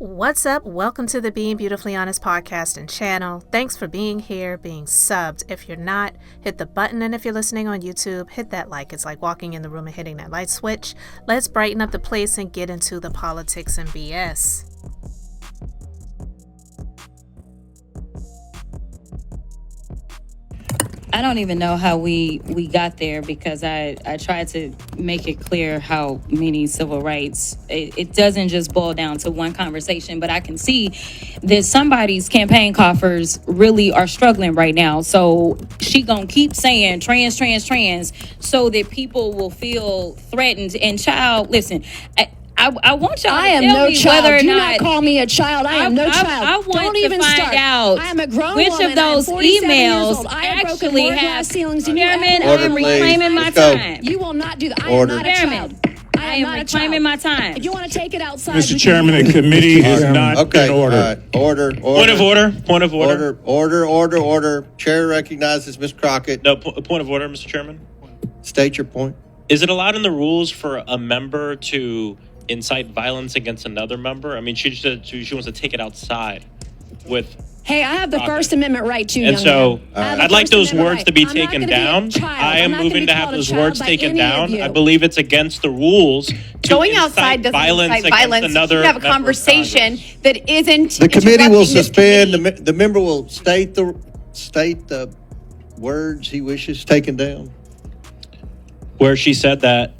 What's up? Welcome to the Being Beautifully Honest podcast and channel. Thanks for being here, being subbed. If you're not, hit the button. And if you're listening on YouTube, hit that like. It's like walking in the room and hitting that light switch. Let's brighten up the place and get into the politics and BS. I don't even know how we got there because I tried to make it clear how many civil rights, it doesn't just boil down to one conversation, but I can see that somebody's campaign coffers really are struggling right now. So she gonna keep saying trans, so that people will feel threatened. And child, listen, I want y'all to tell me whether or Do not call me a child. I am no child. I want Don't to even find start. out I am a grown which woman. of those emails actually have. ceilings. Chairman, I Order, am please. reclaiming my Let's go. time. You will not do that. I Order. am not a child. I am reclaiming my time. If you want to take it outside, Mr. Chairman, the committee is not Okay, in order. Order. Point of order. Order. Chair recognizes Ms. Crocket. No, point of order, Mr. Chairman. State your point. Is it allowed in the rules for a member to incite violence against another member? I mean, she said she wants to take it outside with. hey, I have the Crocket. First Amendment right too, And young so man. I have the I'd like First those Amendment words right. to be I'm not taken gonna be a down. child. I I'm am not gonna moving be to have called a those child words by taken any of down. you. I believe it's against the rules to Going incite outside doesn't violence incite against violence. another You have a member of conversation Congress. that isn't. The committee will interrupting this suspend. committee. The member will state the words he wishes taken down. Where she said that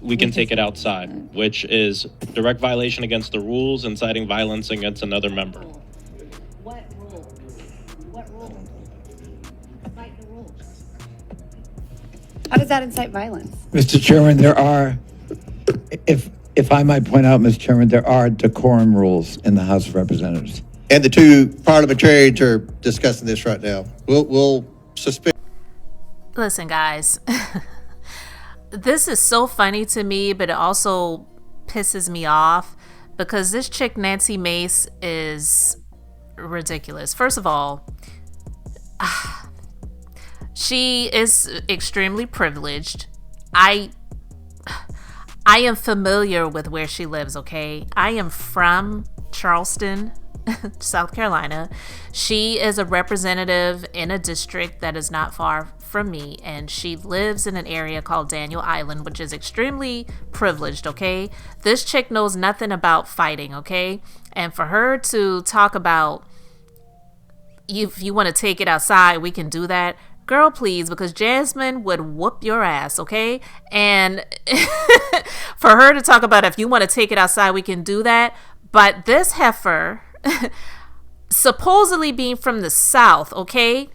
we can take it outside, which is direct violation against the rules, inciting violence against another member. What rule? What rule? Cite the rules. How does that incite violence? Mr. Chairman, there are, if I might point out, Mr. Chairman, there are decorum rules in the House of Representatives. And the two parliamentarians are discussing this right now. We'll suspend. Listen, guys. This is so funny to me, but it also pisses me off because this chick, Nancy Mace, is ridiculous. First of all, she is extremely privileged. I am familiar with where she lives, okay? I am from Charleston, South Carolina. She is a representative in a district that is not far from me, and she lives in an area called Daniel Island, which is extremely privileged, okay? This chick knows nothing about fighting, okay? And for her to talk about, if you want to take it outside, we can do that. Girl, please, because Jasmine would whoop your ass, okay? And for her to talk about, if you want to take it outside, we can do that. But this heifer, supposedly being from the South, okay?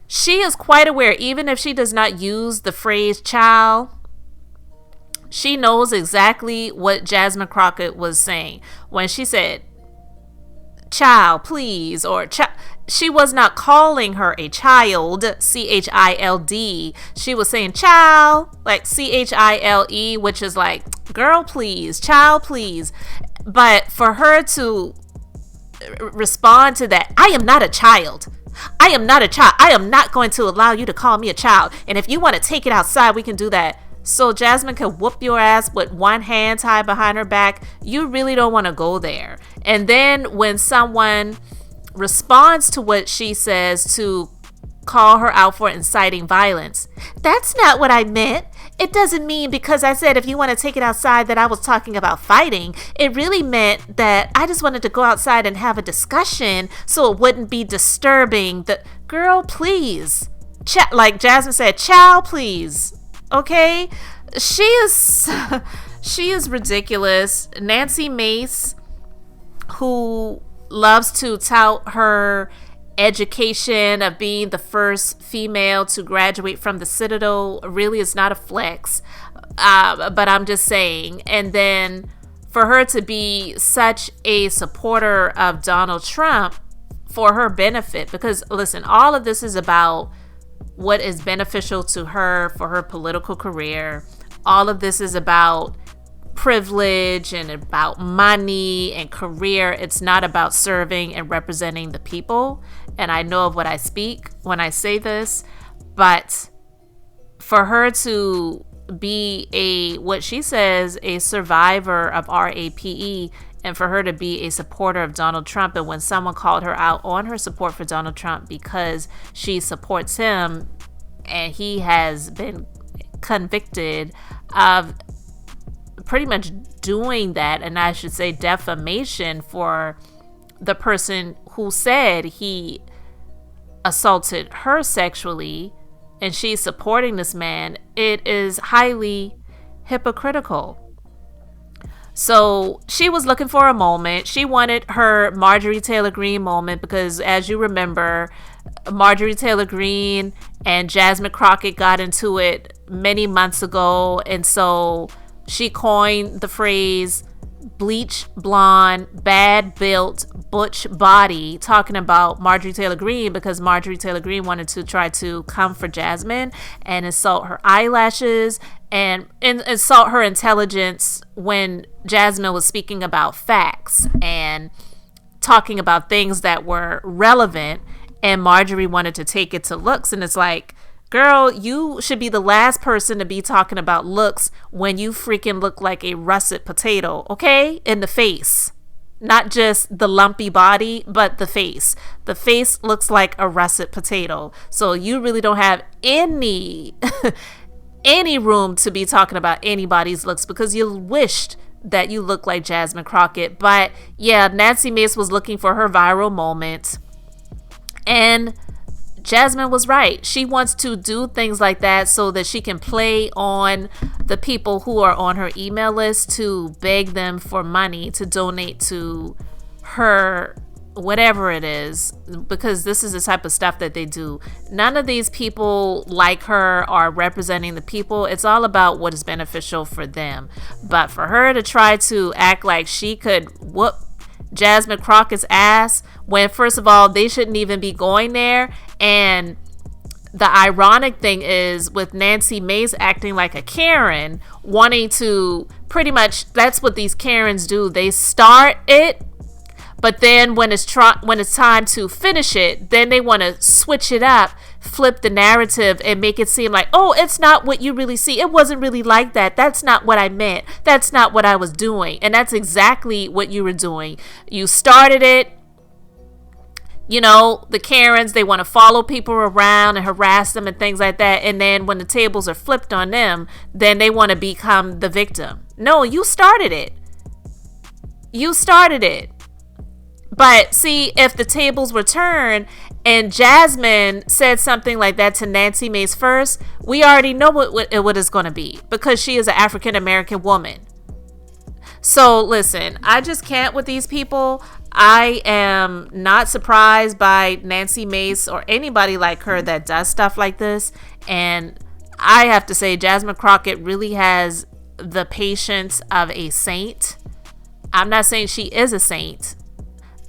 She is quite aware, even if she does not use the phrase child, she knows exactly what Jasmine Crocket was saying when she said, child, please, or she was not calling her a child, C-H-I-L-D. She was saying child, like C-H-I-L-E, which is like, girl, please, child, please. But for her to respond to that, I am not a child. I am not a child. I am not going to allow you to call me a child. And if you want to take it outside, we can do that. So Jasmine can whoop your ass with one hand tied behind her back. You really don't want to go there. And then when someone responds to what she says to call her out for inciting violence, that's not what I meant. It doesn't mean because I said if you want to take it outside that I was talking about fighting. It really meant that I just wanted to go outside and have a discussion so it wouldn't be disturbing. The girl, please. Like Jasmine said, child, please. Okay? She is ridiculous. Nancy Mace, who loves to tout her education of being the first female to graduate from the Citadel, really is not a flex, but I'm just saying. And then for her to be such a supporter of Donald Trump for her benefit, because listen, all of this is about what is beneficial to her for her political career. All of this is about privilege and about money and career. It's not about serving and representing the people. And I know of what I speak when I say this, but for her to be what she says, a survivor of RAPE and for her to be a supporter of Donald Trump. And when someone called her out on her support for Donald Trump because she supports him and he has been convicted of pretty much doing that, and I should say defamation for the person who said he assaulted her sexually, and she's supporting this man, it is highly hypocritical. So she was looking for a moment. She wanted her Marjorie Taylor Greene moment because, as you remember, Marjorie Taylor Greene and Jasmine Crocket got into it many months ago, and so she coined the phrase bleach blonde, bad built, butch body, talking about Marjorie Taylor Greene because Marjorie Taylor Greene wanted to try to come for Jasmine and insult her eyelashes and insult her intelligence when Jasmine was speaking about facts and talking about things that were relevant, and Marjorie wanted to take it to looks. And it's like, girl, you should be the last person to be talking about looks when you freaking look like a russet potato, okay? In the face. Not just the lumpy body, but the face. The face looks like a russet potato. So you really don't have any any room to be talking about anybody's looks because you wished that you looked like Jasmine Crocket. But yeah, Nancy Mace was looking for her viral moment. And Jasmine was right. She wants to do things like that so that she can play on the people who are on her email list to beg them for money to donate to her, whatever it is, because this is the type of stuff that they do. None of these people like her are representing the people. It's all about what is beneficial for them. But for her to try to act like she could whoop Jasmine Crockett's ass when, first of all, they shouldn't even be going there. And the ironic thing is with Nancy Mace acting like a Karen, wanting to pretty much, that's what these Karens do. They start it, but then when it's time to finish it, then they want to switch it up, flip the narrative and make it seem like, oh, it's not what you really see. It wasn't really like that. That's not what I meant. That's not what I was doing. And that's exactly what you were doing. You started it. You know, the Karens, they want to follow people around and harass them and things like that. And then when the tables are flipped on them, then they want to become the victim. No, you started it. You started it. But see, if the tables were turned and Jasmine said something like that to Nancy Mace first, we already know what it's going to be because she is an African American woman. So listen, I just can't with these people. I am not surprised by Nancy Mace or anybody like her that does stuff like this. And I have to say, Jasmine Crocket really has the patience of a saint. I'm not saying she is a saint,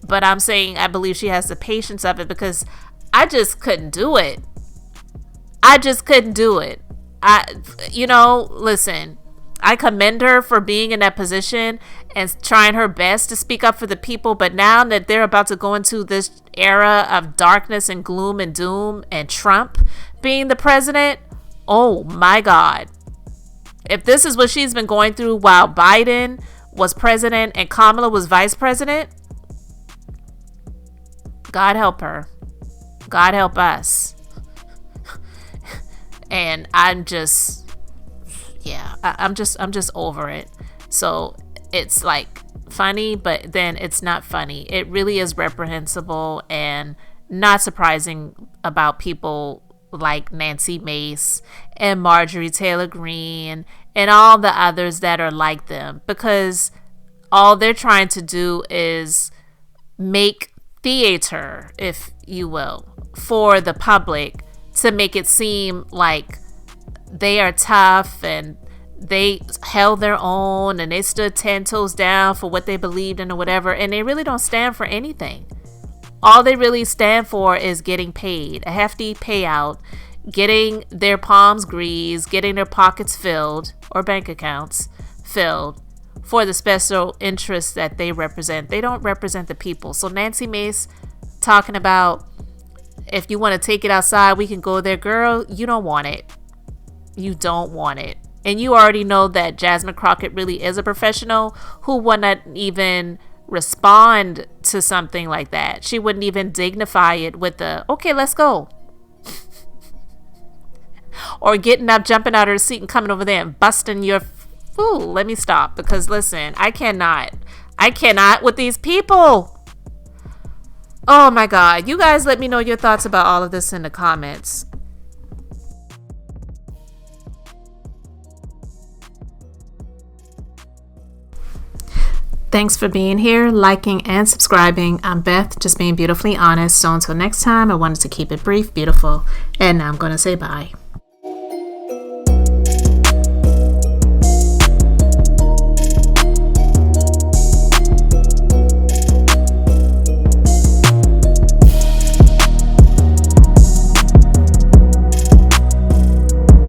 but I'm saying I believe she has the patience of it because I just couldn't do it. I just couldn't do it. Listen, I commend her for being in that position and trying her best to speak up for the people. But now that they're about to go into this era of darkness and gloom and doom and Trump being the president, oh my God. If this is what she's been going through while Biden was president and Kamala was vice president, God help her. God help us. And I'm just over it. So it's like funny, but then it's not funny. It really is reprehensible and not surprising about people like Nancy Mace and Marjorie Taylor Greene and all the others that are like them, because all they're trying to do is make theater, if you will, for the public to make it seem like they are tough and they held their own and they stood 10 toes down for what they believed in or whatever, and they really don't stand for anything. All they really stand for is getting paid, a hefty payout, getting their palms greased, getting their pockets filled or bank accounts filled for the special interests that they represent. They don't represent the people. So Nancy Mace talking about, if you want to take it outside, we can go there. Girl, you don't want it. You don't want it. And you already know that Jasmine Crocket really is a professional who would not even respond to something like that. She wouldn't even dignify it with the, okay, let's go. Or getting up, jumping out of her seat and coming over there and busting your fool. Let me stop, because listen, I cannot with these people. Oh my God. You guys let me know your thoughts about all of this in the comments. Thanks for being here, liking, and subscribing. I'm Beth, just being beautifully honest. So until next time, I wanted to keep it brief, beautiful, and now I'm going to say bye.